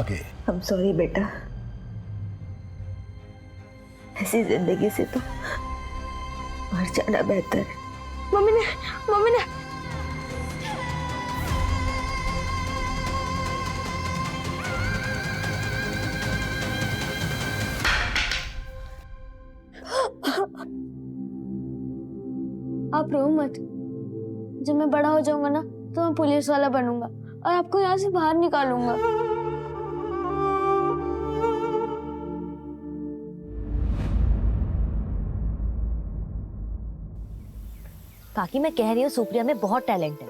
आगे I'm sorry बेटा, ऐसी जिंदगी से तो मर जाना बेहतर है। मम्मी ने आप रो मत। जब मैं बड़ा हो जाऊंगा ना तो मैं पुलिस वाला बनूंगा और आपको यहाँ से बाहर निकालूंगा। काकी मैं कह रही हूँ सुप्रिया में बहुत टैलेंट है।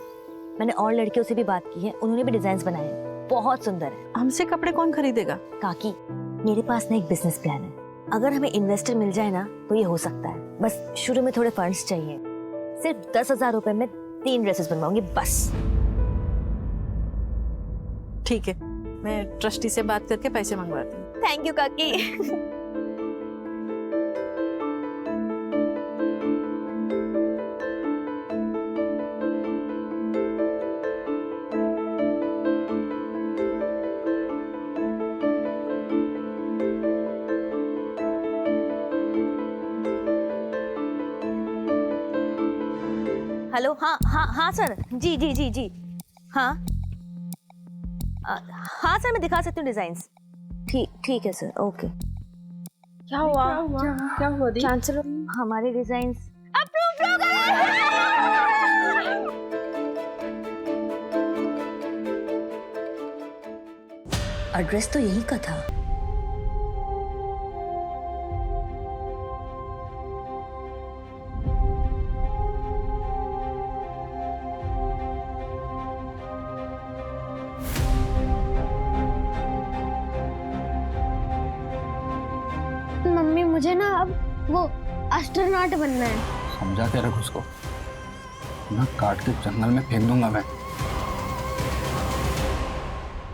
मैंने और लड़कियों से भी बात की है, उन्होंने भी डिजाइन बनाए हैं, बहुत सुंदर है। हमसे कपड़े कौन खरीदेगा? काकी मेरे पास ना एक बिजनेस प्लान है, अगर हमें इन्वेस्टर मिल जाए ना तो ये हो सकता है। बस शुरू में थोड़े फंड्स चाहिए, सिर्फ 10,000 रुपए में 3 ड्रेसेस बनवाऊंगी बस। ठीक है, मैं ट्रस्टी से बात करके पैसे मंगवाती हूँ। थैंक यू काकी। हेलो, हाँ सर, जी हाँ हाँ सर, मैं दिखा सकती हूँ डिजाइन्स। ठीक है सर, ओके। क्या हुआ दी? चांसलर, हमारे डिजाइन्स अप्रूव हो गए। एड्रेस तो यही का था। मम्मी मुझे ना अब वो एस्ट्रोनॉट बनना है। समझा के रख उसको, ना काट के जंगल में फेंक दूंगा मैं।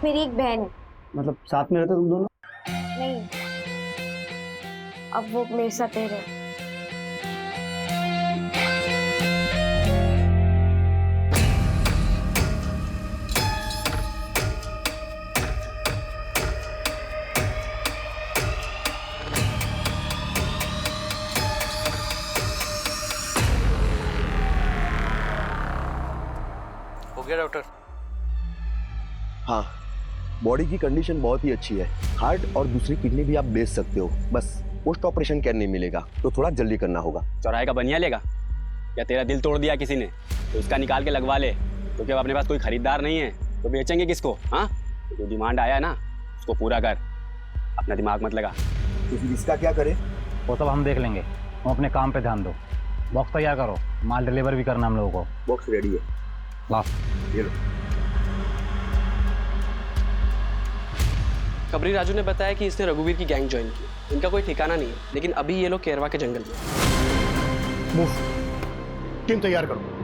मेरी एक बहन है। मतलब साथ में रहते तुम दोनों? नहीं, अब वो मेरे साथ रह रहे। हो गया डॉक्टर? हाँ, बॉडी की कंडीशन बहुत ही अच्छी है। हार्ट और दूसरी किडनी भी आप बेच सकते हो, बस पोस्ट ऑपरेशन केयर नहीं मिलेगा तो थोड़ा जल्दी करना होगा। चौराहे का बनिया लेगा या तेरा दिल तोड़ दिया किसी ने तो उसका निकाल के लगवा ले, क्योंकि अब अपने पास कोई खरीदार नहीं है तो बेचेंगे किसको? हाँ, जो डिमांड आया ना उसको पूरा कर, अपना दिमाग मत लगा। तो फिर इसका क्या करें? वो सब हम देख लेंगे, तुम अपने काम पे ध्यान दो। बॉक्स तैयार करो, माल डिलीवर भी करना हम लोगों को। बॉक्स रेडी है। लास्ट ये लो। खबरी राजू ने बताया कि इसने रघुवीर की गैंग ज्वाइन की। इनका कोई ठिकाना नहीं है, लेकिन अभी ये लोग केरवा के जंगल में। मूव, टीम तैयार करो।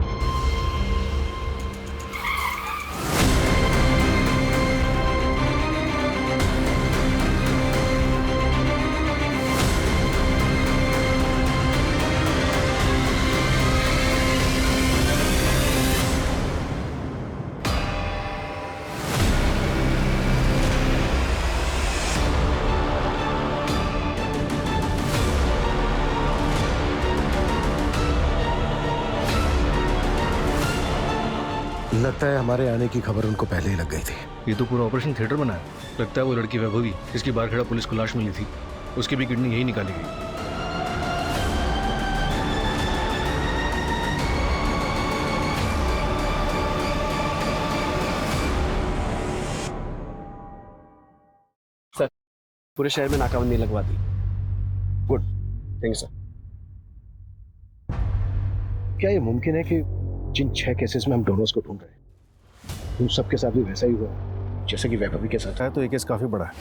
लगता है हमारे आने की खबर उनको पहले ही लग गई थी। ये तो पूरा ऑपरेशन थिएटर बना है। लगता है वो लड़की वैभवी, इसकी बारखेड़ा पुलिस को लाश मिली थी, उसकी भी किडनी यही निकाली गई। सर, पूरे शहर में नाकाबंदी लगवा दी। Good, thank you sir. क्या ये मुमकिन है कि जिन 6 केसेस में हम डोनर्स को ढूंढ रहे हैं उन सबके साथ भी वैसा ही हुआ जैसे कि वैभवी के साथ है? तो ये केस काफी बड़ा है,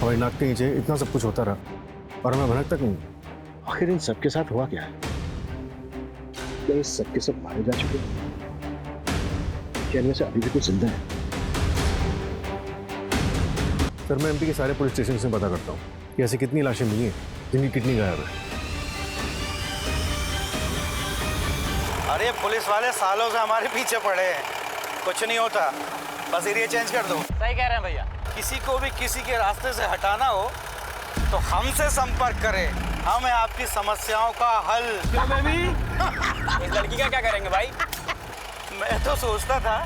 हमारी नाक के नीचे इतना सब कुछ होता रहा और हमें भनक तक नहीं। आखिर इन सबके साथ हुआ क्या है? क्या ये सबके सब मारे जा चुके हैं? क्या इनमें से अभी भी कुछ जिंदा है? सर, मैं एमपी के सारे पुलिस स्टेशन से पता करता हूँ कि ऐसी कितनी लाशें मिली हैं जिनकी किडनी गायब है। अरे पुलिस वाले सालों से हमारे पीछे पड़े हैं, कुछ नहीं होता, बस एरिया चेंज कर दो। सही कह रहे हैं भैया। किसी को भी किसी के रास्ते से हटाना हो तो हमसे संपर्क करें, हम आपकी समस्याओं का हल। क्यों बेबी? इस लड़की का क्या करेंगे भाई? मैं तो सोचता था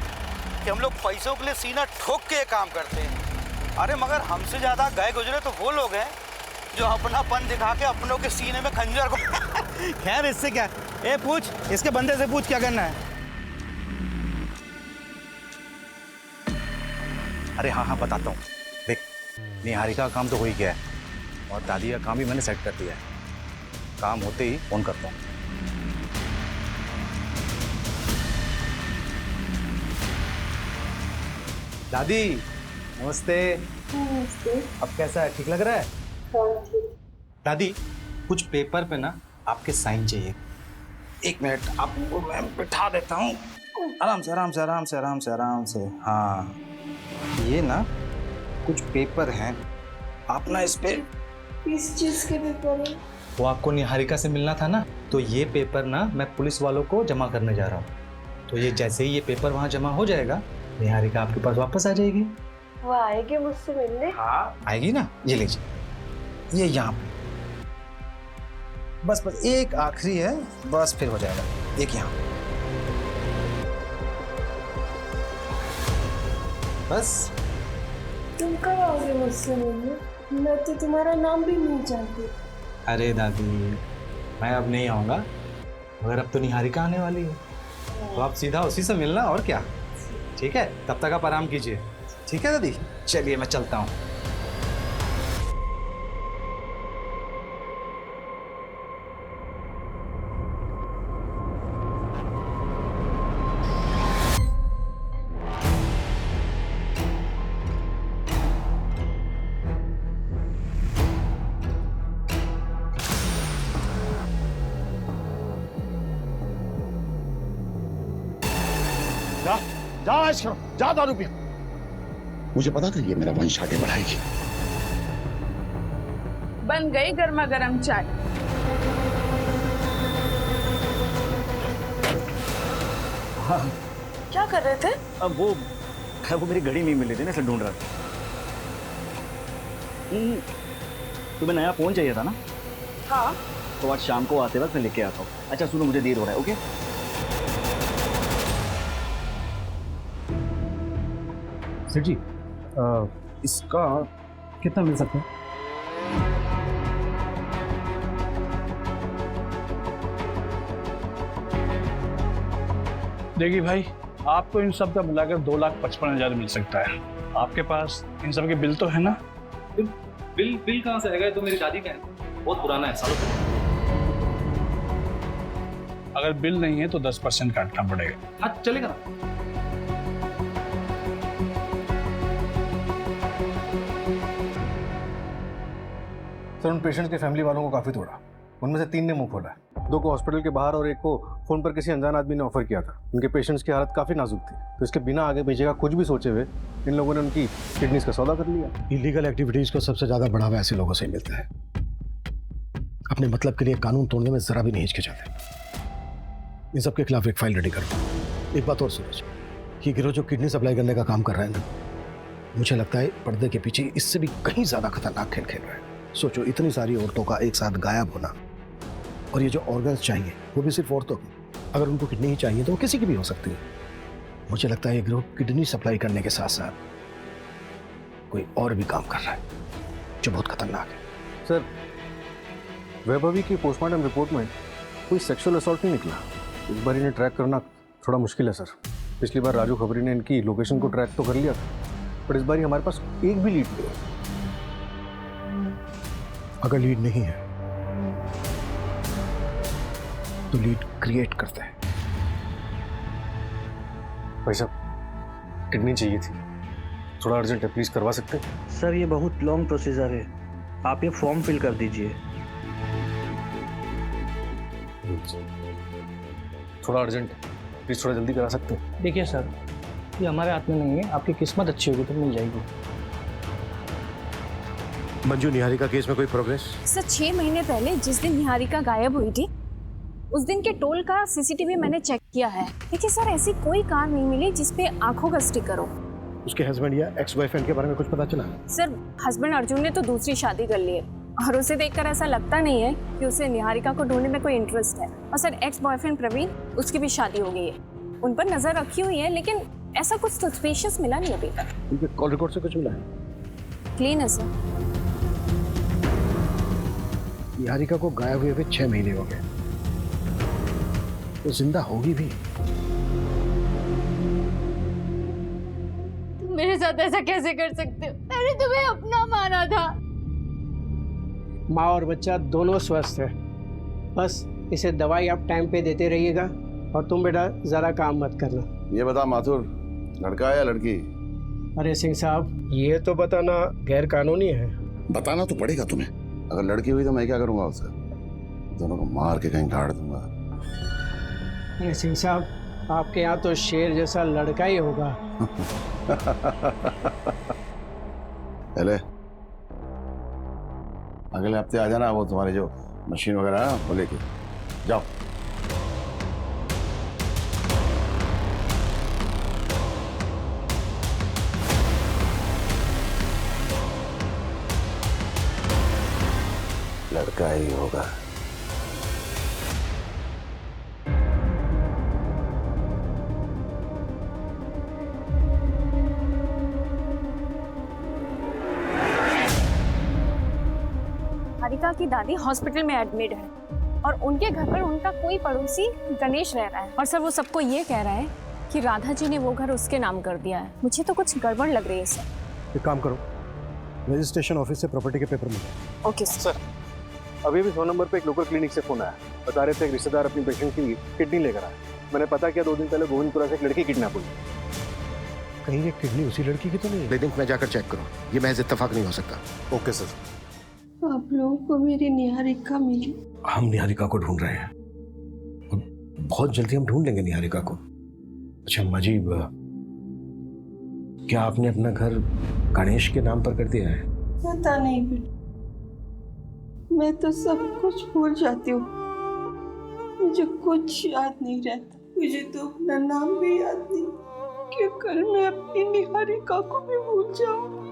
कि हम लोग पैसों के लिए सीना ठोक के काम करते हैं, अरे मगर हमसे ज्यादा गए गुजरे तो वो लोग हैं जो अपनापन दिखा के अपनों के सीने में खंजर को खैर इससे क्या, ए पूछ, इसके बंदे से पूछ क्या करना है। अरे हाँ बताता हूँ। देख, निहारिका का काम तो हो ही गया है और दादी का काम भी मैंने सेट कर दिया है। काम होते ही फोन करता हूँ। दादी नमस्ते। नमस्ते। अब कैसा है, ठीक लग रहा है? दादी कुछ पेपर पे ना आपके साइन चाहिए। एक मिनट, आपको मैं बिठा देता हूँ। आराम से आराम से आराम से आराम से आराम से। हाँ, ये ना कुछ पेपर हैं, आप ना इस पे। किस चीज के पेपर है? वो आपको निहारिका से मिलना था ना, तो ये पेपर ना मैं पुलिस वालों को जमा करने जा रहा हूँ। तो ये जैसे ही ये पेपर वहाँ जमा हो जाएगा, निहारिका आपके पास वापस आ जाएगी। वो आएगी मुझसे मिलने? हाँ आएगी ना, ये लीजिए, ये यहाँ पे। बस बस एक आखिरी है, बस फिर हो जाएगा। एक यहाँ, बस। तुम कब आओगे मुझसे मिलने? मैं तो तुम्हारा नाम भी नहीं जानती। अरे दादी, मैं अब नहीं आऊँगा, मगर अब तो निहारिका आने वाली है, तो आप सीधा उसी से मिलना, और क्या। ठीक है, तब तक आप आराम कीजिए। ठीक है दादी, चलिए मैं चलता हूँ। जा ऐश करो, जा दारू पियो। मुझे पता था ये मेरा वंश आगे बढ़ाएगी। बन गई गर्मा गर्म चाय। हाँ। क्या कर रहे थे? अब वो मेरी घड़ी नहीं मिली थी ना, इसे ढूंढ रहा था। तुम्हें नया फोन चाहिए था ना? हाँ। तो आज शाम को आते वक्त मैं लेके आता हूँ। अच्छा सुनो, मुझे देर हो रहा है। ओके सर जी, इसका कितना मिल सकता है? देखिए भाई, आपको इन सब का मिलाकर 2,55,000 मिल सकता है। आपके पास इन सब के बिल तो है ना? बिल कहाँ से आएगा? ये तो मेरी दादी का है, बहुत पुराना है, सालों पुराना। अगर बिल नहीं है तो 10% काटना पड़ेगा। हाँ चलेगा ना। सर, उन पेशेंट्स के फैमिली वालों को काफ़ी तोड़ा। उनमें से 3 ने मुंह खोला, 2 को हॉस्पिटल के बाहर और 1 को फ़ोन पर किसी अनजान आदमी ने ऑफर किया था। उनके पेशेंट्स की हालत काफ़ी नाजुक थी, तो इसके बिना आगे पीछे का कुछ भी सोचे हुए इन लोगों ने उनकी किडनीज का सौदा कर लिया। इलीगल एक्टिविटीज़ को सबसे ज़्यादा बढ़ावा ऐसे लोगों से ही मिलता है। अपने मतलब के लिए कानून तोड़ने में ज़रा भी नहीं हिचकिचाते। इन सब के खिलाफ एक फाइल रेडी करो। एक बात और सूरज, ये गिरोह जो किडनी सप्लाई करने का काम कर रहा है ना, मुझे लगता है पर्दे के पीछे इससे भी कहीं ज़्यादा खतरनाक खेल खेल रहा है। सोचो, इतनी सारी औरतों का एक साथ गायब होना, और ये जो ऑर्गन्स चाहिए वो भी सिर्फ औरतों की। अगर उनको किडनी ही चाहिए तो वो किसी की भी हो सकती है। मुझे लगता है ये ग्रुप किडनी सप्लाई करने के साथ साथ कोई और भी काम कर रहा है जो बहुत खतरनाक है। सर, वैभवी की पोस्टमार्टम रिपोर्ट में कोई सेक्सुअल असॉल्ट नहीं निकला। इस बार इन्हें ट्रैक करना थोड़ा मुश्किल है सर। पिछली बार राजू खबरी ने इनकी लोकेशन को ट्रैक तो कर लिया था, पर इस बार हमारे पास एक भी लीड नहीं है। अगर लीड नहीं है तो लीड क्रिएट करते हैं। भाई साहब, किडनी चाहिए थी, थोड़ा अर्जेंट है, प्लीज करवा सकते हैं? सर ये बहुत लॉन्ग प्रोसीजर है, आप ये फॉर्म फिल कर दीजिए। थोड़ा अर्जेंट है, प्लीज थोड़ा जल्दी करा सकते हैं? देखिए सर, ये हमारे हाथ में नहीं है, आपकी किस्मत अच्छी होगी तो मिल जाएगी। मंजू, निहारिका केस में कोई प्रोग्रेस? सर 6 महीने पहले जिस दिन निहारिका गायब हुई थी, उस दिन के टोल का सीसीटीवी मैंने चेक किया है। देखिए सर, ऐसी कोई कार नहीं मिली जिसपे आंखों का स्टिकर हो। उसके हस्बैंड या एक्स बॉयफ्रेंड के बारे में कुछ पता चला? सर हस्बैंड अर्जुन ने तो दूसरी शादी कर ली है और उसे देखकर ऐसा लगता नहीं है कि उसे निहारिका को ढूंढने में कोई इंटरेस्ट है। और सर एक्स बॉयफ्रेंड प्रवीण, उसकी भी शादी हो गई है। उन पर नजर रखी हुई है लेकिन ऐसा कुछ सस्पिशियस मिला नहीं अभी तक। उनके कॉल रिकॉर्ड से कुछ मिला है? क्लीन है सर। निहारिका को गायब हुए 6 महीने हो गए, वो जिंदा होगी भी? तुम मेरे साथ ऐसा कैसे कर सकते हो? मैंने तुम्हें अपना माना था। माँ और बच्चा दोनों स्वस्थ है, बस इसे दवाई आप टाइम पे देते रहिएगा और तुम बेटा ज़रा काम मत करना। ये बता माथुर, लड़का है या लड़की? अरे सिंह साहब, ये तो बताना गैर कानूनी है। बताना तो पड़ेगा तुम्हें। अगर लड़की हुई तो मैं क्या करूंगा उससे? दोनों को मार के कहीं गाड़ दूंगा। अरे सिंह साहब, आपके यहाँ तो शेर जैसा लड़का ही होगा। पहले अगले हफ्ते आ जाना, वो तुम्हारी जो मशीन वगैरह है वो लेके जाओ। लड़का ही होगा। निहारिका की दादी हॉस्पिटल में एडमिट है और उनके घर पर उनका कोई पड़ोसी गणेश रह रहा है। और सर वो सबको ये कह रहा है कि राधा जी ने वो घर उसके नाम कर दिया है। मुझे तो कुछ गड़बड़ लग रही है सर। एक काम करो, रजिस्ट्रेशन ऑफिस से प्रॉपर्टी के पेपर मिले। Okay sir. अभी भी 100 नंबर पे एक लोकल क्लिनिक से फोन आया, बता रहे थे एक रिश्तेदार अपनी पेशेंट की किडनी लेकर आया। मैंने पता किया 2 दिन पहले गोविंदपुरा से एक लड़की किडनैप हुई। कहीं ये किडनी उसी लड़की की तो नहीं? क्लिनिक में जाकर चेक करो, ये महज इत्तेफाक नहीं हो सकता। Okay sir. आप लोगों को मेरी निहारिका मिली? हम निहारिका को ढूंढ रहे हैं और बहुत जल्दी हम ढूंढ लेंगे निहारिका को। अच्छा मजीब, क्या आपने अपना घर गणेश के नाम पर कर दिया है? पता नहीं बेटा, मैं तो सब कुछ भूल जाती हूँ। मुझे कुछ याद नहीं रहता। मुझे तो अपना नाम भी याद नहीं कि कल मैं अपनी निहारिका को भी भूल जाऊंगी।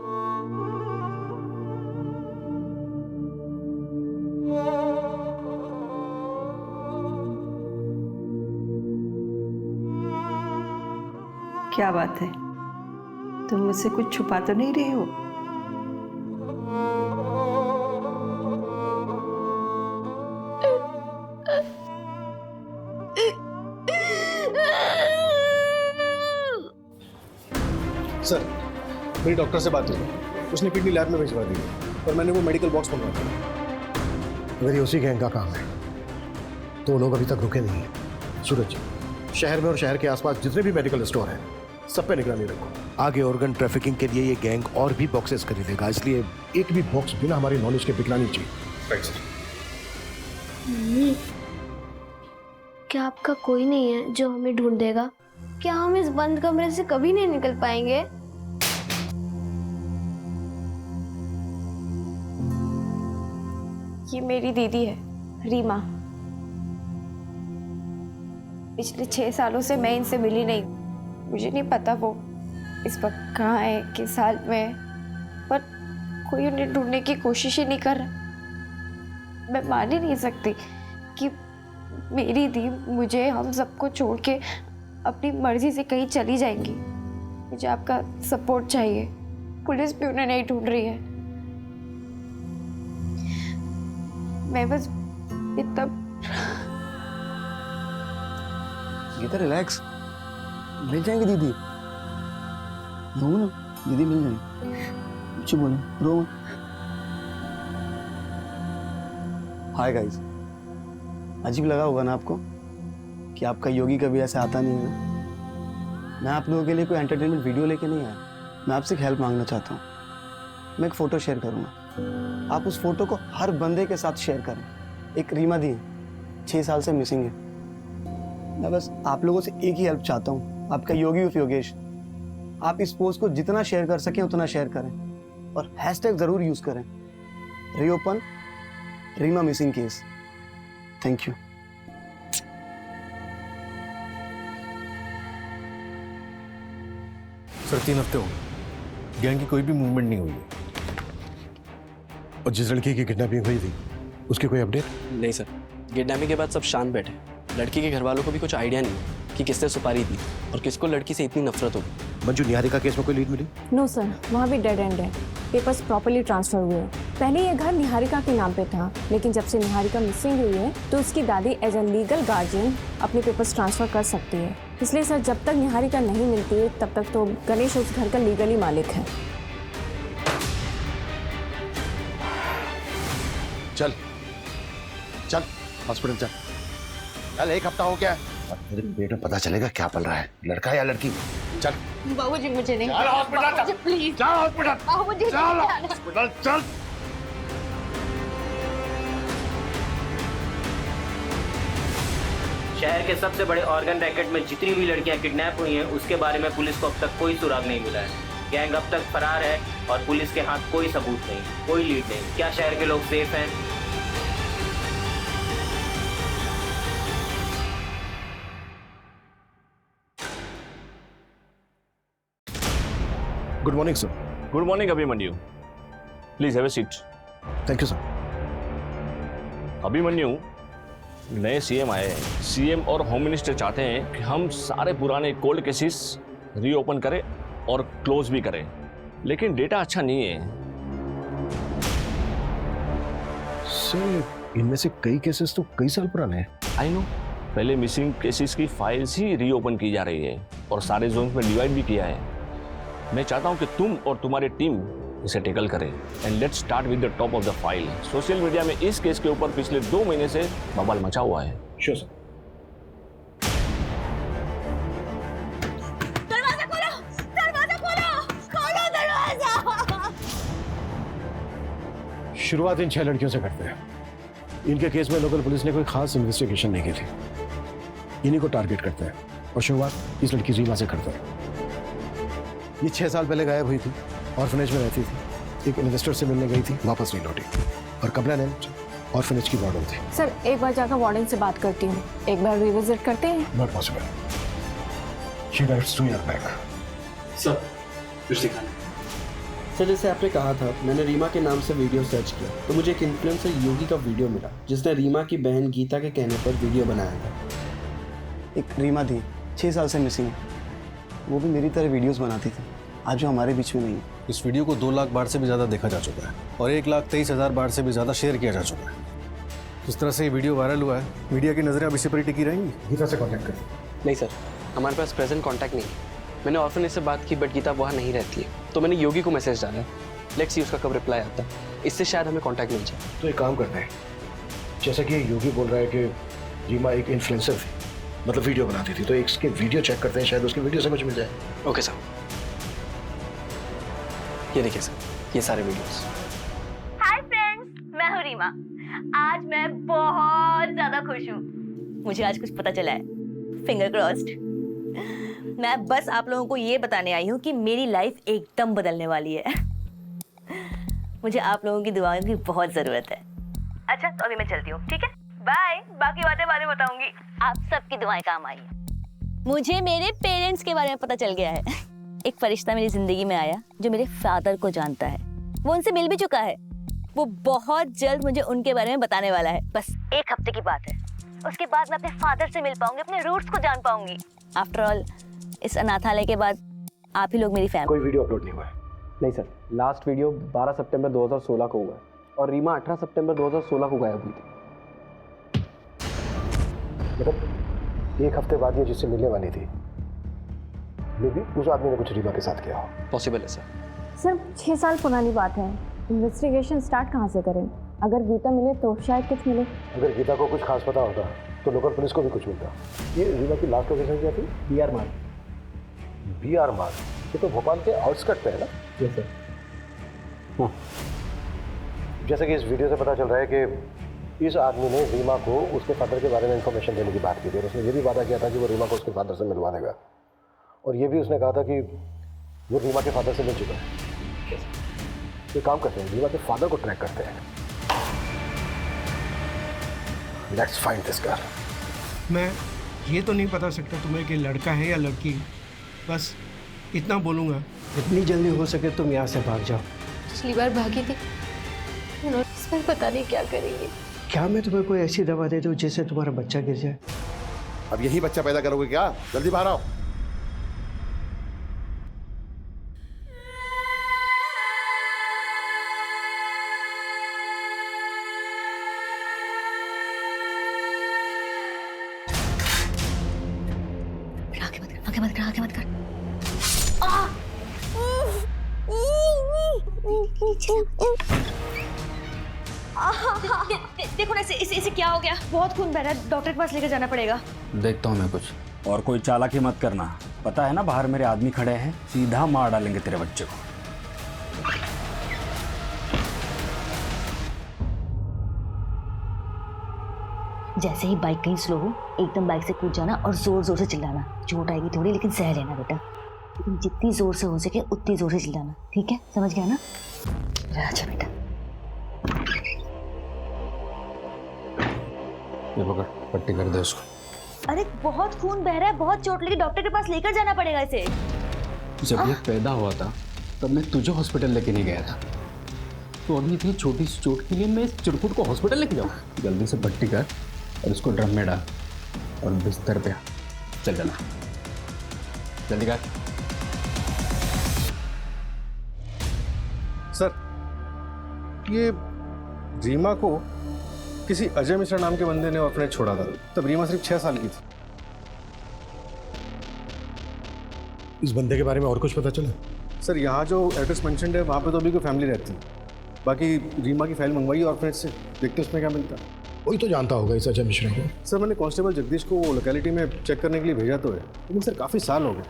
क्या बात है, तुम मुझसे कुछ छुपा तो नहीं रही हो? सर मेरी डॉक्टर से बात हुई, उसने किडनी लैब में भिजवा दी और मैंने वो मेडिकल बॉक्स मंगवा दिया। अगर ये उसी गैंग का काम है तो वो लोग अभी तक रुके नहीं हैं। सूरज, शहर में और शहर के आसपास जितने भी मेडिकल स्टोर हैं सब पे निगरानी रखो। आगे ऑर्गन ट्रैफिकिंग के लिए ये गैंग और भी बॉक्सेस खरीदेगा, इसलिए एक भी बॉक्स बिना हमारी नॉलेज के बिकना नहीं चाहिए। Right sir. मम्मी, क्या आपका कोई नहीं है जो हमें ढूंढ देगा? क्या हम इस बंद कमरे से कभी नहीं निकल पाएंगे? ये मेरी दीदी है रीमा। पिछले 6 सालों से मैं इनसे मिली नहीं। मुझे नहीं पता वो इस वक्त कहाँ है, किस हाल में है, पर कोई उन्हें ढूंढने की कोशिश ही नहीं कर रहा। मैं मान ही नहीं सकती कि मेरी दी मुझे, हम सबको छोड़ के अपनी मर्जी से कहीं चली जाएंगी। मुझे आपका सपोर्ट चाहिए। पुलिस भी उन्हें नहीं ढूंढ रही है। मैं बस इतना गीता रिलैक्स, मिल जाएंगे दीदी। रो ना, दीदी मिल जाएंगे। कुछ बोलो, रो मत। हाय गाइस, अजीब लगा होगा ना आपको कि आपका योगी कभी ऐसे आता नहीं है। मैं आप लोगों के लिए कोई एंटरटेनमेंट वीडियो लेके नहीं आया। मैं आपसे एक हेल्प मांगना चाहता हूँ। मैं एक फ़ोटो शेयर करूँगा, आप उस फोटो को हर बंदे के साथ शेयर करें। एक रीमा दी 6 साल से मिसिंग है। मैं बस आप लोगों से एक ही हेल्प चाहता हूँ, आपका योगी उफ योगेश। आप इस पोस्ट को जितना शेयर कर सकें उतना शेयर करें और हैशटैग ज़रूर यूज़ करें, reopen Reema missing case. Thank you. Sir 3 हफ्ते हो गए, गैंग की कोई भी मूवमेंट नहीं हुई है। और जिस लड़की की किडनैपिंग हुई थी उसकी कोई अपडेट? नहीं सर, किडनैपिंग के बाद सब शांत बैठे। लड़की के घर वालों को भी कुछ आइडिया नहीं कि किसने सुपारी दी और किसको लड़की से इतनी नफरत होगी। मंजू, निहारिका केस में कोई लीड मिली? नो सर, वहाँ भी डेड एंड है। पेपर्स प्रॉपर्ली ट्रांसफर हुए हैं। पहले ये घर निहारिका के नाम पे था, लेकिन जब से निहारिका मिसिंग हुई है तो उसकी दादी एज अ लीगल गार्जियन अपने पेपर्स ट्रांसफर कर सकती है। इसलिए सर, जब तक निहारिका नहीं मिलती है तब तक तो गणेश उस घर का लीगली मालिक है। चल चल हॉस्पिटल चल। चल, 1 हफ्ता हो गया है और तेरे पेट में पता चलेगा क्या पल रहा है, लड़का या लड़की। चल बाबूजी, मुझे नहीं चल हॉस्पिटल, चल प्लीज, चल हॉस्पिटल, बाबूजी चल हॉस्पिटल चल। शहर के सबसे बड़े ऑर्गन रैकेट में जितनी भी लड़कियां किडनैप हुई हैं उसके बारे में पुलिस को अब तक कोई सुराग नहीं मिला है। गैंग अब तक फरार है और पुलिस के हाथ कोई सबूत नहीं, कोई लीड नहीं। क्या शहर के लोग सेफ हैं? Good morning sir. Good morning Abhimanyu, please have a seat. Thank you sir. Abhimanyu, नए सीएम आए हैं। सीएम और होम मिनिस्टर चाहते हैं कि हम सारे पुराने कोल्ड केसेस रीओपन करें और क्लोज भी करें, लेकिन डेटा अच्छा नहीं है। सर, इनमें से कई केसेस तो कई साल पुराने हैं। आई नो, पहले मिसिंग केसेस की फाइल्स ही रीओपन की जा रही है और सारे जोन्स में डिवाइड भी किया है। मैं चाहता हूं कि तुम और तुम्हारी टीम इसे टेकल करें and let's start with the top of the file. Social media में इस केस के ऊपर पिछले 2 महीने से बवाल मचा हुआ है। Sure sir. दरवाजा खोलो, दरवाजा खोलो, खोलो दरवाजा। शुरुआत इन 6 लड़कियों से करते हैं। इनके केस में लोकल पुलिस ने कोई खास इन्वेस्टिगेशन नहीं की थी। इन्हीं को टारगेट करते हैं और शुरुआत इस लड़की रीमा से करते हैं। ये 6 साल पहले गायब हुई थी, ऑर्फनेज में रहती थी, एक इन्वेस्टर से मिलने गई थी, वापस नहीं लौटी और कंप्लेनेंट ऑर्फनेज की वार्डन थी। सर, एक बार जाकर वार्डन से बात करती हूँ, एक बार रिविजिट करते हैं। Not possible, she writes two year back. Sir, कुछ दिखाना। सर, जैसे आपने कहा था, मैंने रीमा के नाम से वीडियो सर्च किया तो मुझे एक इन्फ्लुएंसर योगी का वीडियो मिला जिसने रीमा की बहन गीता के कहने पर वीडियो बनाया था। एक रीमा थी, 6 साल से मिसिंग है। वो भी मेरी तरह वीडियोस बनाती थी, आज वो हमारे बीच में नहीं है। इस वीडियो को 2 लाख बार से भी ज़्यादा देखा जा चुका है और 1,23,000 बार से भी ज़्यादा शेयर किया जा चुका है। जिस तरह से ये वीडियो वायरल हुआ है, मीडिया की नज़रें अब इसी पर ही टिकी रहेंगी। गीता से कॉन्टैक्ट करें। नहीं सर, हमारे पास प्रेजेंट कॉन्टैक्ट नहीं है। मैंने ऑर्फनेज से बात की बट गीता वहाँ नहीं रहती है, तो मैंने योगी को मैसेज डाला। लेट्स सी उसका कब रिप्लाई आता है, इससे शायद हमें कॉन्टैक्ट मिल जाए। तो एक काम करते हैं, जैसा कि योगी बोल रहा है कि रीमा एक इन्फ्लुएंसर थी, मतलब वीडियो बनाती थी, तो इसके वीडियो चेक करते हैं, शायद उसके वीडियो से कुछ मिल जाए। Okay sir. ये देखिए सर, ये सारे वीडियोस। हाय फ्रेंड्स, मैं हूँ रीमा। आज मैं बहुत ज्यादा खुश हूँ। मुझे आज कुछ पता चला है, फिंगर क्रॉस्ड। मैं बस आप लोगों को ये बताने आई हूँ कि मेरी लाइफ एकदम बदलने वाली है। मुझे आप लोगों की दुआओं की बहुत जरूरत है। अच्छा, तो अभी मैं चलती हूँ, ठीक है? बाय। बाकी बातें बाद में बताऊंगी। आप सबकी दुआएं काम आई। मुझे मेरे पेरेंट्स के बारे में पता चल गया है। एक फरिश्ता मेरी जिंदगी में आया जो मेरे फादर को जानता है। वो उनसे मिल भी चुका है। वो बहुत जल्द मुझे उनके बारे में बताने वाला है। बस 1 हफ्ते की बात है। उसके बाद मैं अपने फादर से मिल पाऊंगी, अपने रूट्स को जान पाऊंगी। आफ्टर ऑल, इस अनाथालय के बाद आप ही लोग मेरी फैमिली। कोई वीडियो अपलोड नहीं हुआ है? नहीं सर, लास्ट वीडियो 12 सितंबर 2016 को हुआ है और रीमा 18 सितंबर 2016 को गायब हुई थी। मतलब 1 हफ्ते बाद ये जिससे मिलने वाली थी, मे भी उस आदमी ने कुछ रीमा के साथ किया हो। पॉसिबल है सर। सर, 6 साल पुरानी बात है। इन्वेस्टिगेशन स्टार्ट कहाँ से करें? अगर गीता मिले तो शायद कुछ मिले। अगर गीता को कुछ खास पता होता तो लोकल पुलिस को भी कुछ मिलता। ये रीमा की लास्ट लोकेशन क्या थी? BR मार्ग। BR मार्ग, ये तो भोपाल के आउटस्कर्ट पे है ना? Yes sir. जैसे कि इस वीडियो से पता चल रहा है कि इस आदमी ने रीमा को उसके फादर के बारे में इंफॉर्मेशन देने की बात की थी और उसने ये भी वादा किया था कि वो रीमा को उसके फादर से मिलवा देगा और ये भी उसने कहा था कि वो रीमा के फादर से मिल चुका है। ये काम करते हैं, रीमा के फादर को ट्रैक करते हैं। Let's find this girl. मैं ये तो नहीं बता सकता तुम्हें कि लड़का है या लड़की, बस इतना बोलूँगा, जितनी जल्दी हो सके तुम यहाँ से भाग जाओ। पिछली बार भागी थी, उन्होंने इस पर पता नहीं क्या करेंगे। क्या मैं तुम्हें कोई ऐसी दवा दे दूँ जिससे तुम्हारा बच्चा गिर जाए? अब यही बच्चा पैदा करोगे क्या? जल्दी बाहर आओ। आगे मत कर। देखो ना इसे क्या हो गया? बहुत खून बह रहा है, डॉक्टर के पास लेकर जाना पड़ेगा। देखता हूँ मैं कुछ। और कोई चालाकी मत करना, पता है ना बाहर मेरे आदमी खड़े हैं, सीधा मार डालेंगे तेरे बच्चे को। जैसे ही बाइक कहीं स्लो हो, एकदम बाइक से कूद जाना और जोर जोर से चिल्लाना। चोट आएगी थोड़ी, लेकिन सह लेना बेटा। लेकिन जितनी जोर से हो सके उतनी जोर से चिल्लाना, ठीक है? समझ गया ना? अच्छा बेटा। ये पकड़, पट्टी कर दे उसको। अरे बहुत खून बह रहा है, बहुत चोट लगी, डॉक्टर के पास लेकर जाना पड़ेगा इसे। जब ये पैदा हुआ था तब मैं तुझे हॉस्पिटल लेके नहीं गया था, तो अभी इतनी छोटी सी चोट के लिए मैं इस चिरकुट को हॉस्पिटल लेके जाऊँ? जल्दी से पट्टी कर और इसको ड्रम में डाल और बिस्तर पे चल जाना, जल्दी कर। सर, ये रीमा को किसी अजय मिश्रा नाम के बंदे ने ऑर्फनेज छोड़ा था, तब रीमा सिर्फ 6 साल की थी। इस बंदे के बारे में और कुछ पता चला? सर, यहाँ जो एड्रेस मेंशन्ड है वहाँ पे तो अभी कोई फैमिली रहती है। बाकी रीमा की फाइल मंगवाई ऑर्फनेज से, देखते उसमें क्या मिलता है। वही तो जानता होगा इस अजय मिश्रा को। सर, मैंने कांस्टेबल जगदीश को लोकेलिटी में चेक करने के लिए भेजा तो है, लेकिन सर काफ़ी साल हो गए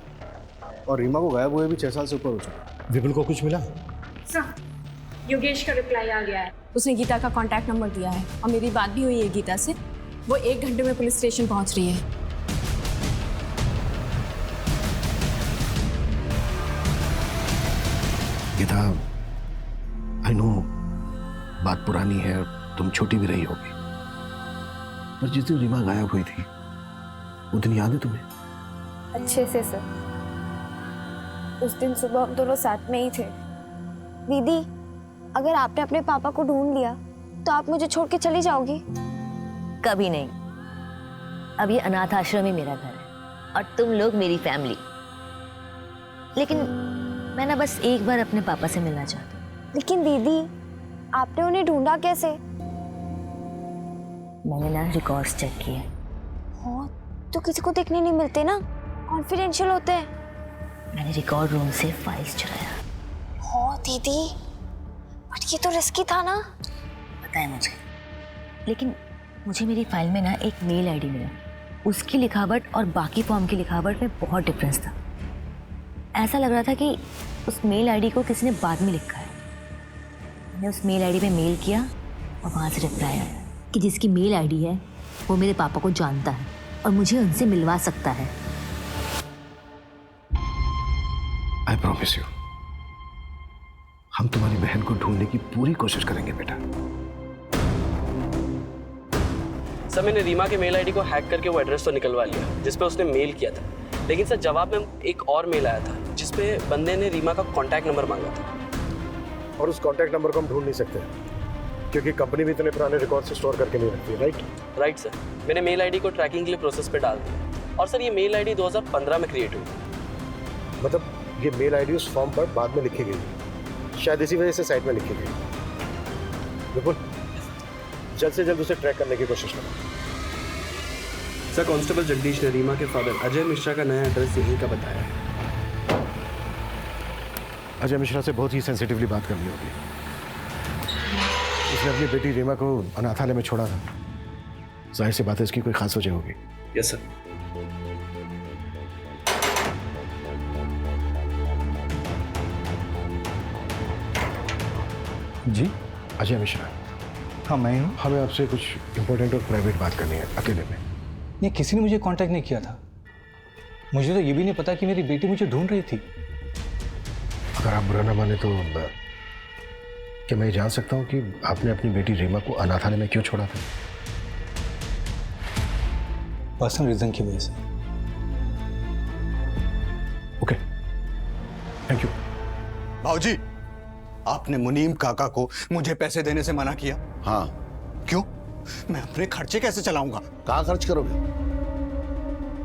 और रीमा को गायब हुए भी 6 साल से ऊपर हो चुका। विपुल को कुछ मिला? सर, योगेश का रिप्लाई आ गया है। उसने गीता का कांटेक्ट नंबर दिया है और मेरी बात भी हुई है गीता से। वो 1 घंटे में पुलिस स्टेशन पहुंच रही है। गीता, आई नो बात पुरानी है, तुम छोटी भी रही होगी, पर जिस दिन रीमा गायब हुई थी वो दिन याद है तुम्हें? अच्छे से सर। उस दिन सुबह हम दोनों साथ में ही थे। दीदी, अगर आपने अपने पापा को ढूंढ लिया तो आप मुझे छोड़ के चली जाओगी? कभी नहीं। अब ये अनाथ आश्रम ही मेरा घर है और तुम लोग मेरी फैमिली। लेकिन मैं ना बस एक बार अपने पापा से मिलना चाहती हूँ। लेकिन दीदी, आपने उन्हें ढूंढा कैसे? मैंने ना रिकॉर्ड्स चेक किए। हाँ, तो किसी को देखने नहीं मिलते ना, कॉन्फिडेंशियल होते हैं। मैंने रिकॉर्ड रूम से फाइल्स चुराया। हाँ दीदी, बट ये तो रिस्की था ना। पता है मुझे, लेकिन मुझे मेरी फाइल में ना एक मेल आईडी मिला। उसकी लिखावट और बाकी फॉर्म की लिखावट में बहुत डिफरेंस था। ऐसा लग रहा था कि उस मेल आईडी को किसी ने बाद में लिखा है। मैंने उस मेल आईडी पे मेल किया और वहाँ से रिप्लाई आया कि जिसकी मेल आईडी है वो मेरे पापा को जानता है और मुझे उनसे मिलवा सकता है। आई प्रॉमिस यू, हम तुम्हारी बहन को ढूंढने की पूरी कोशिश करेंगे बेटा। सर, मैंने रीमा के मेल आईडी को हैक करके वो एड्रेस तो निकलवा लिया जिस पे उसने मेल किया था, लेकिन सर जवाब में एक और मेल आया था जिसपे बंदे ने रीमा का कॉन्टैक्ट नंबर मांगा था। और उस कॉन्टैक्ट नंबर को हम ढूंढ नहीं सकते क्योंकि कंपनी भी इतने पुराने रिकॉर्ड से स्टोर करके नहीं रखती है। राइट सर, मैंने मेल आईडी को ट्रैकिंग के लिए प्रोसेस पे डाल दिया। और सर, ये मेल आईडी 2015 में क्रिएट हुई। मतलब ये मेल आईडी उस फॉर्म पर बाद में लिखी गई, शायद इसी वजह से साइट में लिखी गई। बिल्कुल, जल्द से जल्द उसे ट्रैक करने की कोशिश करो। सर, कांस्टेबल जगदीश ने रीमा के फादर अजय मिश्रा का नया एड्रेस यहीं का बताया है। अजय मिश्रा से बहुत ही सेंसिटिवली बात करनी होगी। उसने अपनी बेटी रीमा को अनाथालय में छोड़ा था, जाहिर सी बात है इसकी कोई खास वजह होगी। Yes sir. जी, अजय मिश्रा। हाँ, मैं ही हूँ। हमें आपसे कुछ इंपॉर्टेंट और प्राइवेट बात करनी है, अकेले में। नहीं, किसी ने मुझे कांटेक्ट नहीं किया था। मुझे तो ये भी नहीं पता कि मेरी बेटी मुझे ढूंढ रही थी। अगर आप बुरा ना माने तो क्या मैं जान सकता हूँ कि आपने अपनी बेटी रीमा को अनाथालय में क्यों छोड़ा था? पर्सनल रीजन की वजह से। Okay, thank you. भाऊजी, आपने मुनीम काका को मुझे पैसे देने से मना किया। हाँ। क्यों? मैं अपने खर्चे कैसे चलाऊंगा? कहाँ खर्च करोगे?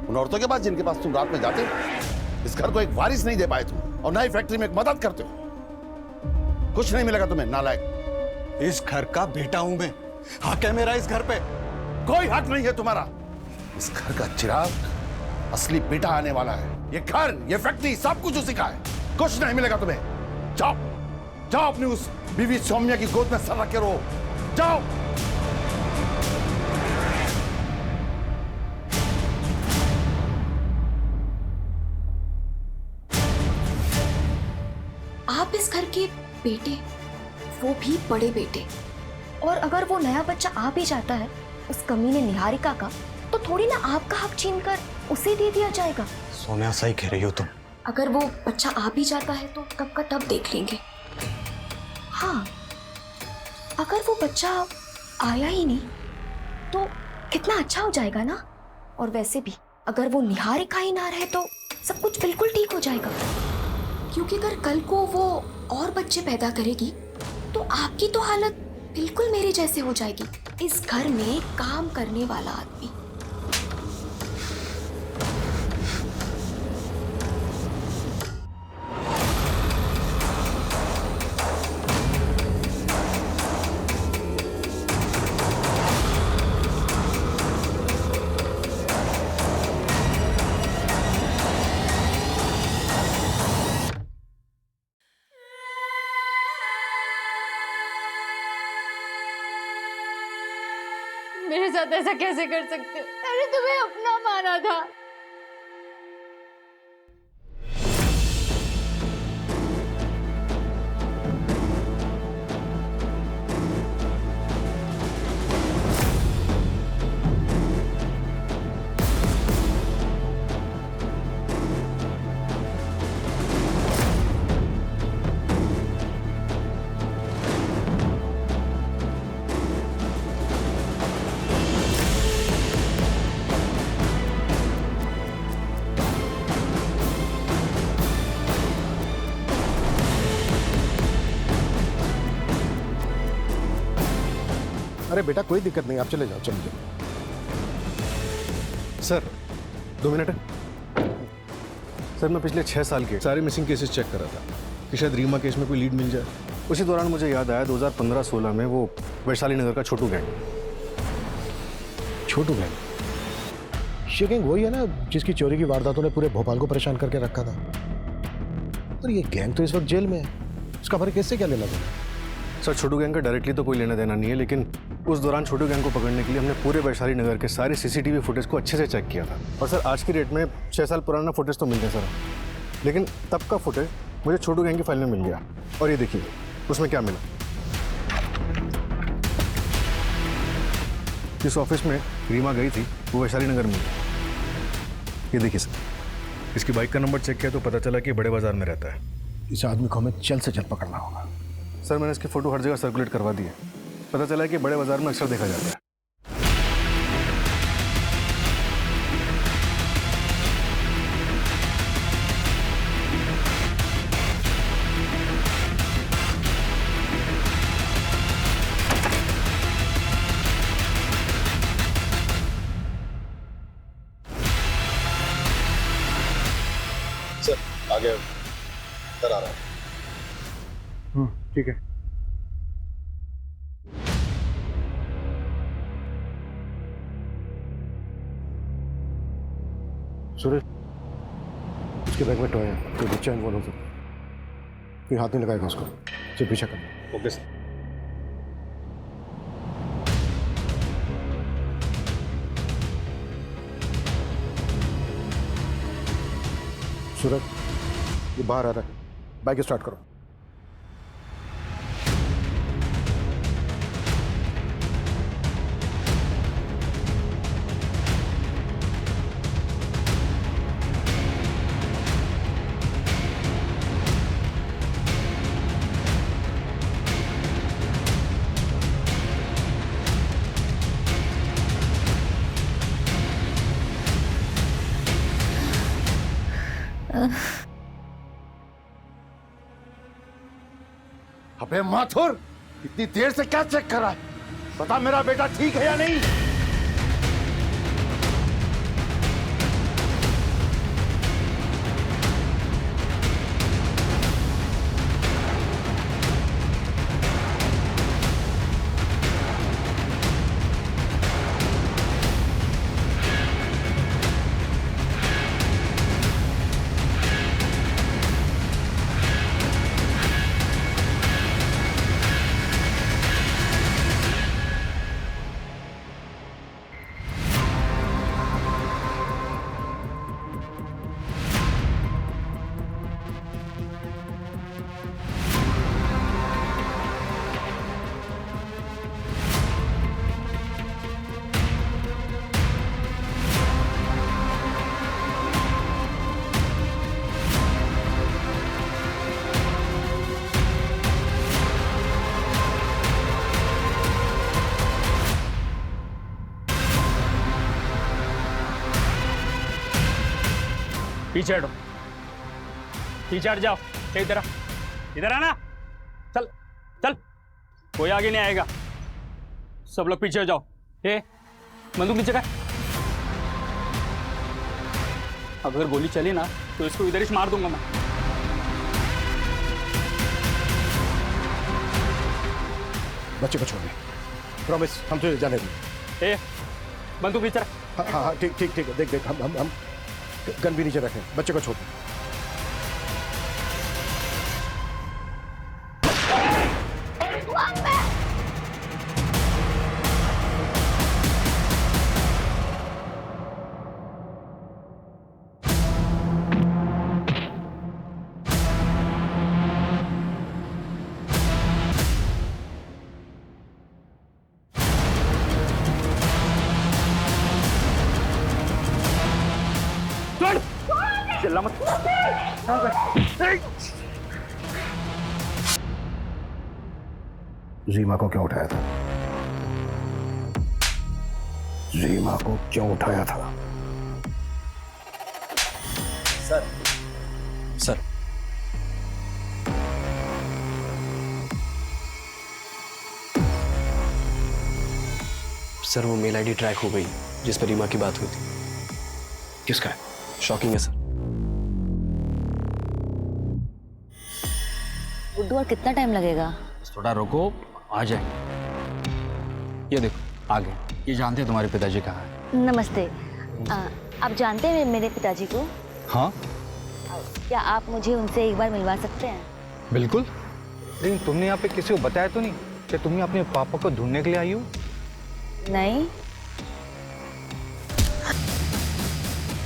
उन औरतों के पास जिनके पास तुम रात में जाते हो? इस घर को एक वारिस नहीं दे पाए तुम, और ना ही फैक्ट्री में एक मदद करते हो। कुछ नहीं मिलेगा तुम्हें, नालायक। इस घर का बेटा हूं मैं, हक है मेरा इस घर पे। कोई हक नहीं है तुम्हारा। इस घर का चिराग असली बेटा आने वाला है। ये घर, ये फैक्ट्री, सब कुछ उसी का है। कुछ नहीं मिलेगा तुम्हें। जाओ जाओ, अपनी उस बीवी सौम्या की गोद में सर रख के रहो। जाओ। आप इस घर के बेटे, वो भी बड़े बेटे, और अगर वो नया बच्चा आ भी जाता है उस कमीने निहारिका का, तो थोड़ी ना आपका हक छीनकर उसे दे दिया जाएगा। सोनिया, सही कह रही हो तुम। अगर वो बच्चा आ भी जाता है तो तब का तब देख लेंगे। हाँ, अगर वो बच्चा आया ही नहीं तो कितना अच्छा हो जाएगा ना। और वैसे भी अगर वो निहारिका ही ना रहे तो सब कुछ बिल्कुल ठीक हो जाएगा। क्योंकि अगर कल को वो और बच्चे पैदा करेगी तो आपकी तो हालत बिल्कुल मेरे जैसे हो जाएगी। इस घर में काम करने वाला आदमी। मेरे साथ ऐसा कैसे कर सकते हो? मैंने तुम्हें अपना माना था। अरे बेटा कोई दिक्कत नहीं, आप चले जाओ, चले जाओ। सर 2 मिनट है। सर मैं पिछले 6 साल के सारे मिसिंग केसेस चेक कर रहा था कि शायद रीमा केस में कोई लीड मिल जाए। उसी दौरान मुझे याद आया 2015-16 में वो वैशाली नगर का छोटू गैंग। छोटू गैंग? ये गैंग वही है ना जिसकी चोरी की वारदातों ने पूरे भोपाल को परेशान करके रखा था। और ये गैंग तो इस वक्त जेल में है, उसका हमारे केस से क्या लेना देना? सर छोटू गैंग का डायरेक्टली तो कोई लेना देना नहीं है, लेकिन उस दौरान छोटू गैंग को पकड़ने के लिए हमने पूरे वैशाली नगर के सारे सीसीटीवी फुटेज को अच्छे से चेक किया था। और सर आज की डेट में 6 साल पुराना फुटेज तो मिल गया सर, लेकिन तब का फुटेज मुझे छोटू गैंग की फाइल में मिल गया। और ये देखिए उसमें क्या मिला। जिस ऑफिस में रीमा गई थी वो वैशाली नगर में। ये देखिए सर, इसकी बाइक का नंबर चेक किया तो पता चला कि बड़े बाजार में रहता है। इस आदमी को हमें जल्द से जल्द पकड़ना होगा। सर मैंने इसकी फोटो हर जगह सर्कुलेट करवा दी है, पता चला है कि बड़े बाजार में अक्सर देखा जाता है। सर आगे सर आ रहा है। ठीक है। सूरज, उसके बैग में टॉय है, कोई बच्चा इन्वॉल्व हो सकता है। कोई हाथ नहीं लगाएगा उसको, सिर्फ पीछा करना। Okay sir. सूरज, ये बाहर आ रहा है, बाइक स्टार्ट करो। बे माथुर, इतनी देर से क्या चेक कर रहा है? बता मेरा बेटा ठीक है या नहीं? पीछे हटो, पीछे हट जाओ। इधर आ, इधर आना। चल चल, कोई आगे नहीं आएगा। सब लोग पीछे हो जाओ। बंदूक नीचे कर। अगर गोली चली ना तो इसको इधर ही मार दूंगा मैं। बच्चे को छोड़िए, प्रॉमिस हम तुझे जाने देंगे। बंदूक नीचे रख। हाँ हाँ ठीक ठीक ठीक है, देख देख हम गन भी नीचे रखें, बच्चे को छोड़। चिल्ला मत। रीमा को क्यों उठाया था? रीमा को क्यों उठाया था? सर सर सर वो मेल आईडी ट्रैक हो गई जिस पर रीमा की बात हुई थी। किसका है? शॉकिंग है सर। गुड्डू और कितना टाइम लगेगा? थोड़ा रुको, आ जाएंगे। ये देखो आ गए। ये जानते हैं तुम्हारे पिताजी कहाँ हैं? नमस्ते। आप जानते हैं मेरे पिताजी को? हाँ क्या आप मुझे उनसे एक बार मिलवा सकते हैं? बिल्कुल। लेकिन तुमने यहाँ पे किसी को बताया तो नहीं कि तुम अपने पापा को ढूंढने के लिए आई हो? नहीं।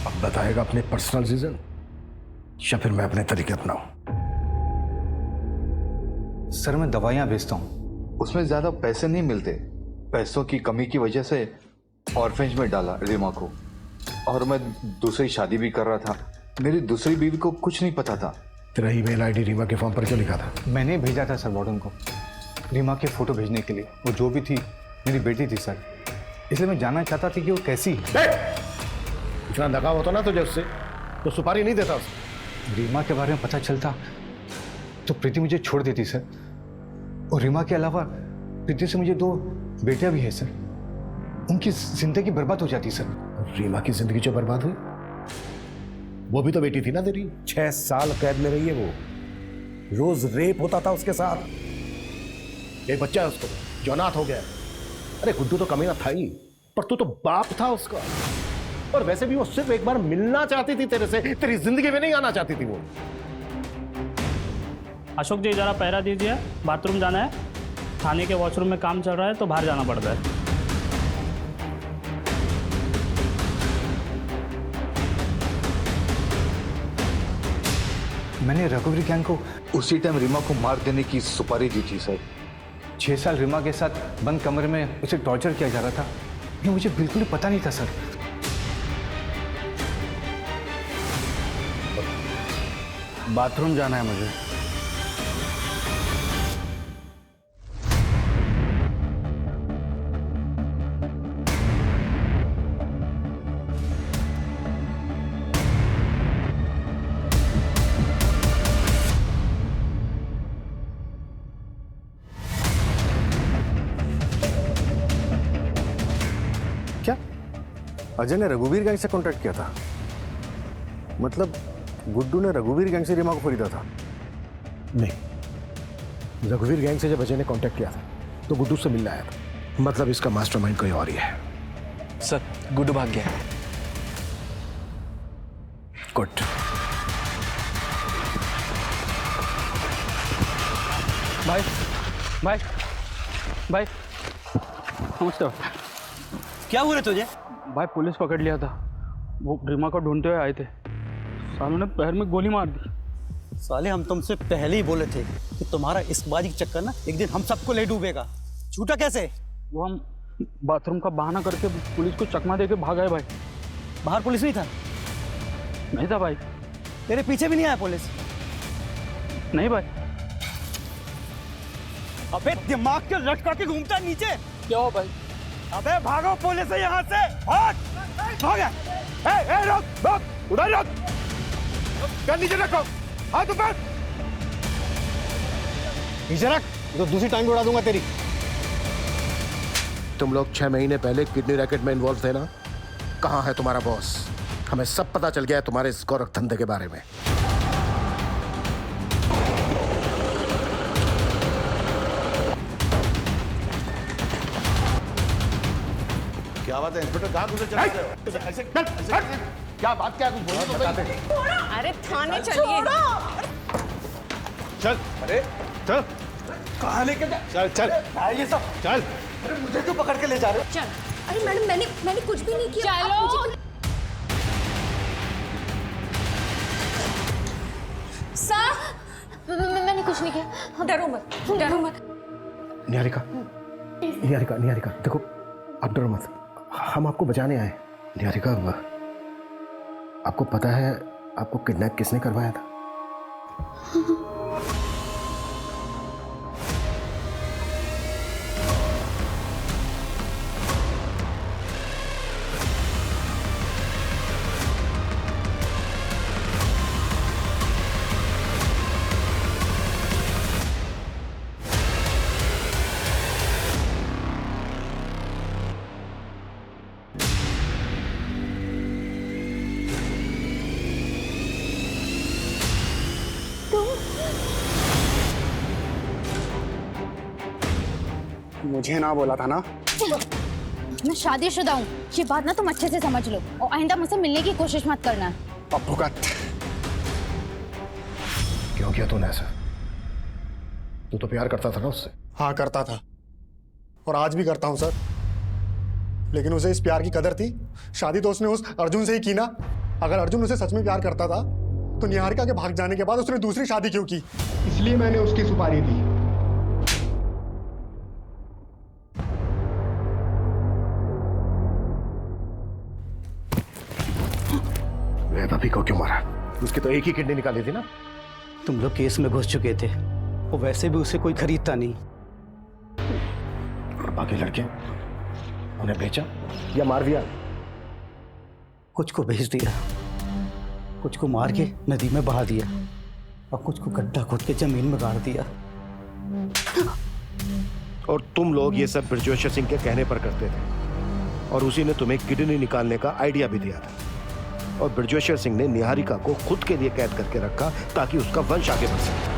अब बताएगा अपने पर्सनल रीजन या फिर मैं अपने तरीके अपनाऊं? सर मैं दवाइयाँ भेजता हूँ। उसमें ज्यादा पैसे नहीं मिलते। पैसों की कमी की वजह से ऑर्फेंज में डाला रीमा को, और मैं दूसरी शादी भी कर रहा था। मेरी दूसरी बीवी को कुछ नहीं पता था। तेरा ईमेल आईडी रीमा के फॉर्म पर क्यों लिखा था? मैंने भेजा था सर वार्डन को रीमा की फोटो भेजने के लिए। वो जो भी थी मेरी बेटी थी सर, इसलिए मैं जानना चाहता था कि वो कैसी है। इतना लगाव होता ना तुझे उससे तो सुपारी नहीं देता उसे। रीमा के बारे में पता चलता तो प्रीति मुझे छोड़ देती सर। और रीमा के अलावा प्रीति से मुझे 2 बेटियां भी हैं सर। उनकी जिंदगी बर्बाद हो जाती सर। रीमा की जिंदगी जो बर्बाद हुई वो भी तो बेटी थी ना तेरी। 6 साल कैद में रही है वो। रोज रेप होता था उसके साथ। एक बच्चा है उसको जो अनाथ हो गया। अरे गुड्डू तो कमीना था ही, पर तू तो बाप था उसका। और वैसे भी वो सिर्फ एक बार मिलना चाहती थी तेरे से, तेरी जिंदगी में नहीं आना चाहती थी वो। अशोक जी जरा पहरा दीजिए, बाथरूम जाना है। थाने के वॉशरूम में काम चल रहा है तो बाहर जाना पड़ता है। मैंने रघुवीर गैंग को उसी टाइम रीमा को मार देने की सुपारी दी थी सर। 6 साल रीमा के साथ बंद कमरे में उसे टॉर्चर किया जा रहा था। ये मुझे बिल्कुल ही पता नहीं था सर। बाथरूम जाना है मुझे। अजय ने रघुवीर गैंग से कांटेक्ट किया था? मतलब गुड्डू ने रघुवीर गैंग से रीमा को खरीदा था? नहीं, रघुवीर गैंग से जब अजय ने कांटेक्ट किया था तो गुड्डू से मिलने आया था। मतलब इसका मास्टरमाइंड कोई और ही है। सर गुड्डू भाग गया। गुड। भाई भाई भाई नमस्ते। क्या हुआ तुझे? भाई पुलिस पकड़ लिया था, वो रीमा को ढूंढते हुए आए थे, सालों ने पैर में गोली मार दी। साले हम तुमसे पहले ही बोले थे कि तुम्हारा इश्कबाजी का चक्कर ना एक दिन हम सबको ले डूबेगा। झूठा कैसे? वो हम बाथरूम का बहाना करके पुलिस को चकमा देके भाग गए भाई। बाहर पुलिस नहीं था? नहीं था भाई। तेरे पीछे भी नहीं आया पुलिस? नहीं भाई। अबे दिमाग के लटका के घूमता है नीचे। क्या हो भाई? अबे भागो पुलिस से यहाँ से। भाग। ए रुक उधर रुक। कर नीचे रखो, हाथ ऊपर। नीचे रख, तो दूसरी टांग उड़ा दूंगा तेरी। तुम लोग 6 महीने पहले किडनी रैकेट में इन्वॉल्व थे ना? कहाँ है तुम्हारा बॉस? हमें सब पता चल गया है तुम्हारे इस गोरख धंधे के बारे में। क्या बात है इंस्पेक्टर, कहाँ घुसे चले गए हो? ऐसे क्या बात, क्या कुछ बोलो तो सही। अरे थाने चलिए। चल। अरे चल। कहाँ लेके जा? चल चल ये सब चल। अरे मुझे क्यों पकड़ के ले जा रहे हो? चल। अरे मैडम मैंने कुछ भी नहीं किया। चलो। सर मैंने कुछ नहीं किया, डरो मत। निहारिका, निहारिका देखो, आप डरो मत, हम आपको बचाने आए। निहारिका, आपको पता है आपको किडनैप किसने करवाया था? मुझे ना बोला था ना? मैं शादीशुदा हूँ, ये बात ना तुम अच्छे से समझ लो, और आइंदा मुझसे मिलने की कोशिश मत करना। भुगत। क्यों किया तूने ऐसा? तू तो प्यार करता था ना उससे? हाँ करता था, और आज भी करता हूँ सर। लेकिन उसे इस प्यार की कदर थी। शादी तो उसने उस अर्जुन से ही की ना। अगर अर्जुन उसे सच में प्यार करता था तो निहारिका के भाग जाने के बाद उसने दूसरी शादी क्यों की? इसलिए मैंने उसकी सुपारी दी। अभी को क्यों मारा? उसकी तो एक ही किडनी निकाली थी ना। तुम लोग केस में घुस चुके थे, और वैसे भी उसे कोई खरीदता नहीं। और बाकी लड़के उन्हें बेचा या मार दिया? कुछ को बेच दिया, कुछ को मार के नदी में बहा दिया, और कुछ को गड्ढा खोद के जमीन में गाड़ दिया। और तुम लोग ये सब बृजोशर सिंह के कहने पर करते थे, और उसी ने तुम्हें किडनी निकालने का आइडिया भी दिया था। और बृजोशर सिंह ने निहारिका को खुद के लिए कैद करके रखा ताकि उसका वंश आगे बढ़ सके।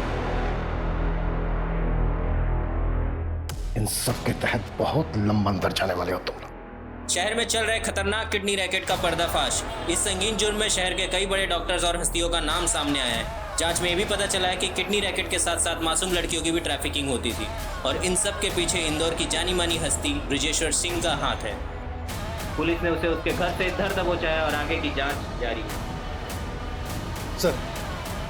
इन सब के तहत बहुत लंबा अंदर जाने वाले हो तुम लोग। शहर में चल रहे खतरनाक किडनी रैकेट का पर्दाफाश। इस संगीन जुर्म में शहर के कई बड़े डॉक्टर्स और हस्तियों का नाम सामने आया है। जांच में ये भी पता चला है कि किडनी रैकेट के साथ साथ मासूम लड़कियों की भी ट्रैफिकिंग होती थी, और इन सब के पीछे इंदौर की जानी मानी हस्ती ब्रिजेश्वर सिंह का हाथ है। पुलिस ने उसे उसके घर से धर दबोचा है और आगे की जांच जारी है। सर,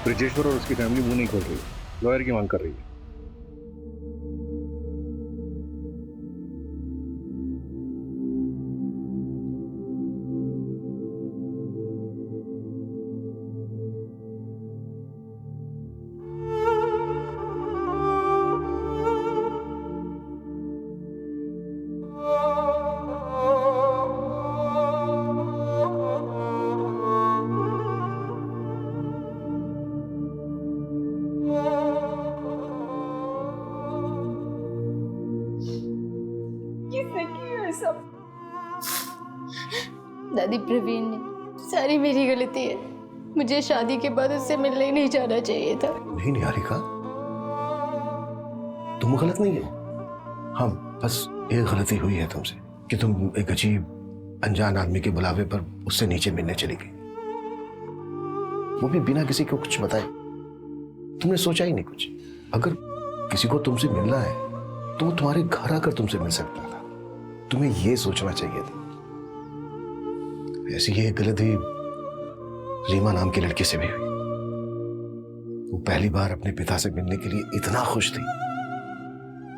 ब्रिजेश्वर और उसकी फैमिली मुंह नहीं खोल रही, लॉयर की मांग कर रही है। दादी प्रवीण ने, सारी मेरी गलती है। मुझे शादी के बाद उससे मिलने ही नहीं जाना चाहिए था। नहीं निहारिका, तुम गलत नहीं हो। हाँ, बस एक गलती हुई है तुमसे कि तुम एक अजीब अनजान आदमी के बुलावे पर उससे नीचे मिलने चली गई, वो भी बिना किसी को कुछ बताए। तुमने सोचा ही नहीं कुछ। अगर किसी को तुमसे मिलना है तो वो तुम्हारे घर आकर तुमसे मिल सकता था। तुम्हें ये सोचना चाहिए था। ऐसी ही एक गलती रीमा नाम की लड़की से भी हुई। वो पहली बार अपने पिता से मिलने के लिए इतना खुश थी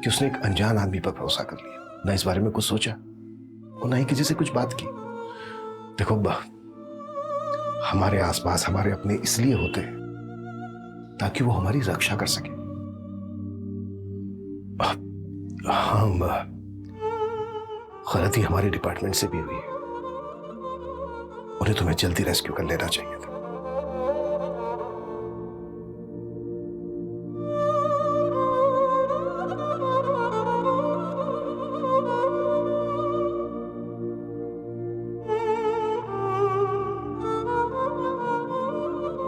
कि उसने एक अनजान आदमी पर भरोसा कर लिया, ना इस बारे में कुछ सोचा और ना ही किसी से कुछ बात की। देखो हमारे आसपास हमारे अपने इसलिए होते हैं ताकि वो हमारी रक्षा कर सके। हाँ, गलती हमारे डिपार्टमेंट से भी हुई है। उन्हें तुम्हें जल्दी रेस्क्यू कर लेना चाहिए था।